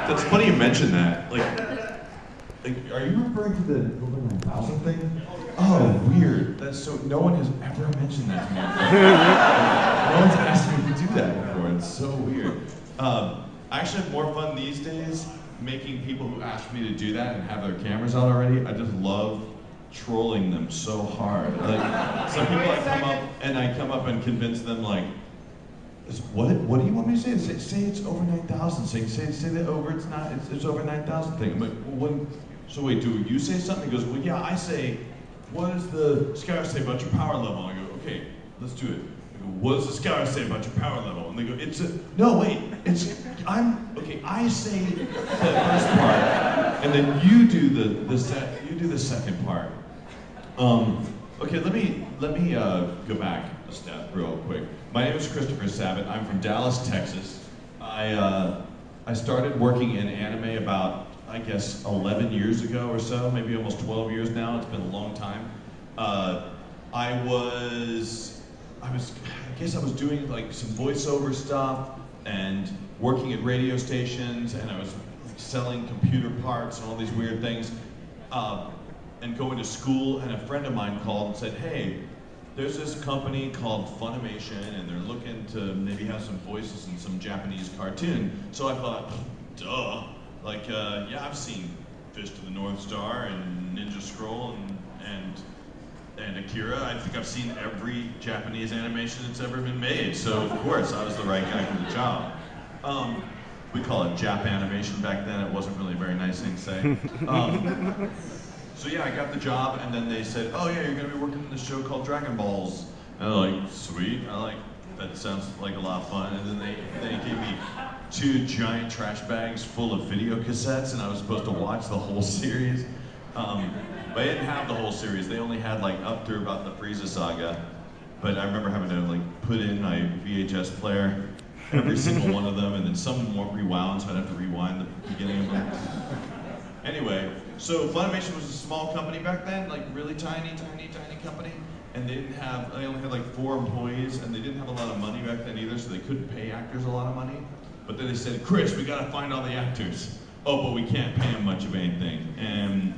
That's funny you mentioned that. Like, are you referring to the over 9,000 thing? Oh, weird. That's so. No one has ever mentioned that to me. No one's asked me to do that before. It's so weird. I actually have more fun these days making people who ask me to do that and have their cameras out already. I just love trolling them so hard. Like some people I come up and convince them like, what do you want me to say? Say it's over 9,000. Say that over it's over 9,000 thing. I'm like, well, so wait, do you say something? He goes, well, yeah, I say, what does the scout say about your power level? I go, okay, let's do it. I go, what does the scout say about your power level? And they go, I say the first part, and then you do the second part. Okay, let me go back a step real quick. My name is Christopher Sabat. I'm from Dallas, Texas. I started working in anime about, I guess, 11 years ago or so, maybe almost 12 years now. It's been a long time. I guess I was doing like some voiceover stuff and working at radio stations, and I was selling computer parts and all these weird things, and going to school. And a friend of mine called and said, "Hey, there's this company called Funimation, and they're looking to maybe have some voices in some Japanese cartoon." So I thought, duh. Like, yeah, I've seen Fish to the North Star and Ninja Scroll and Akira. I think I've seen every Japanese animation that's ever been made. So of course I was the right guy for the job. We call it Jap animation back then. It wasn't really a very nice thing to say. So yeah, I got the job, and then they said, "Oh yeah, you're gonna be working in this show called Dragon Balls." And I'm like, "Sweet, that sounds like a lot of fun." And then they gave me 2 giant trash bags full of video cassettes, and I was supposed to watch the whole series. But I didn't have the whole series. They only had like up through about the Frieza saga. But I remember having to like put in my VHS player, every single one of them, and then some weren't rewound, so I'd have to rewind the beginning of them. Anyway, so Funimation was a small company back then, like really tiny company, and they only had like 4 employees, and they didn't have a lot of money back then either, so they couldn't pay actors a lot of money. But then they said, "Chris, we gotta find all the actors." "Oh, but we can't pay them much of anything, and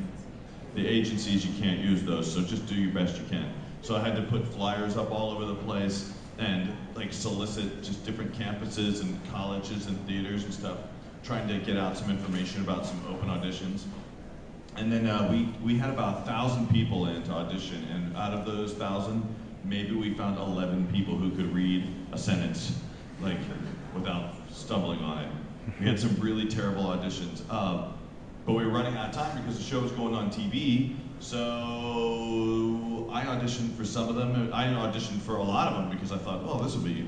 the agencies, you can't use those, so just do your best you can." So I had to put flyers up all over the place and like solicit just different campuses and colleges and theaters and stuff, trying to get out some information about some open auditions. And then we had about 1,000 people in to audition, and out of those 1,000, maybe we found 11 people who could read a sentence, like without stumbling on it. We had some really terrible auditions, but we were running out of time because the show was going on TV. So I auditioned for some of them. I auditioned for a lot of them because I thought, "Oh, this will be,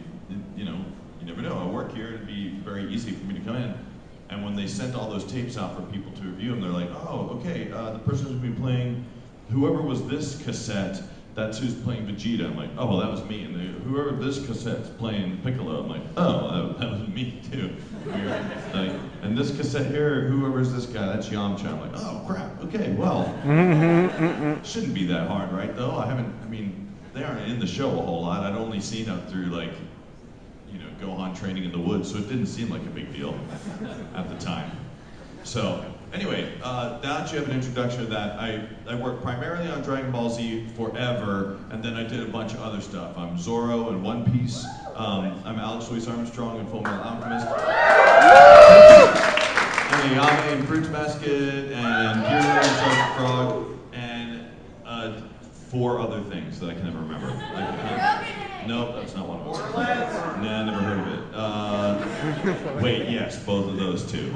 you never know. I work here; it'd be very easy for me to come in." And when they sent all those tapes out for people to review them, they're like, "Oh, okay, the person who's been playing, whoever was this cassette, that's who's playing Vegeta." I'm like, "Oh, well, that was me." And whoever this cassette's playing Piccolo, I'm like, "Oh, that was me too." Like, and this cassette here, whoever's this guy, that's Yamcha. I'm like, "Oh, crap, okay, well, shouldn't be that hard, right, though?" They aren't in the show a whole lot. I'd only seen up through, like, Gohan training in the woods, so it didn't seem like a big deal at the time. So, anyway, now that you have an introduction to that, I worked primarily on Dragon Ball Z forever, and then I did a bunch of other stuff. I'm Zoro in One Piece. I'm Alex Louis Armstrong in Fullmetal Alchemist. And Ayame in Fruits Basket, and Hero in Sergeant Frog, and 4 other things that I can never remember. Nope, that's not one of them. Nah, never heard of it. Wait, yes, both of those too.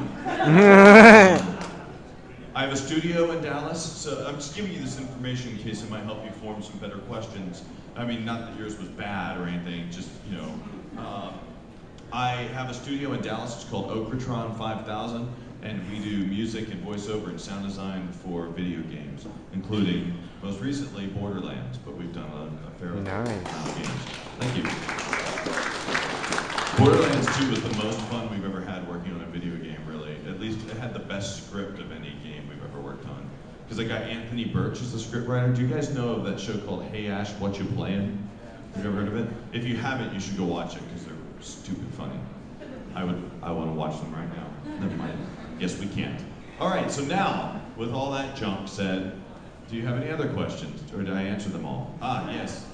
I have a studio in Dallas, so I'm just giving you this information in case it might help you form some better questions. Not that yours was bad or anything, just, I have a studio in Dallas, it's called Okratron 5000, and we do music and voiceover and sound design for video games, including, most recently, Borderlands, but we've done a fair amount of games. Thank you. Borderlands 2 was the most fun we've ever had working on a video game, really. At least it had the best script of any game we've ever worked on. Because I got Anthony Birch as the scriptwriter. Do you guys know of that show called Hey Ash, What You Playin'? Have you ever heard of it? If you haven't, you should go watch it, because they're stupid funny. I want to watch them right now. Never mind. Yes, we can't. All right, so now, with all that junk said, do you have any other questions, or did I answer them all? Ah, yes.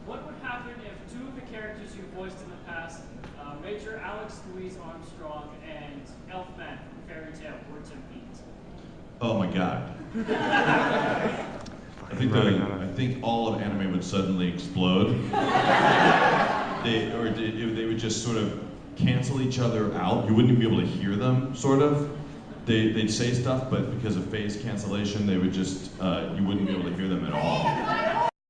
What would happen if two of the characters you voiced in the past, Major Alex Louise Armstrong and Elfman from Fairy Tale, were to meet? Oh my God. I think all of anime would suddenly explode. They would just sort of cancel each other out. You wouldn't be able to hear them, sort of. They'd say stuff, but because of phase cancellation, they would just, you wouldn't be able to hear them at all.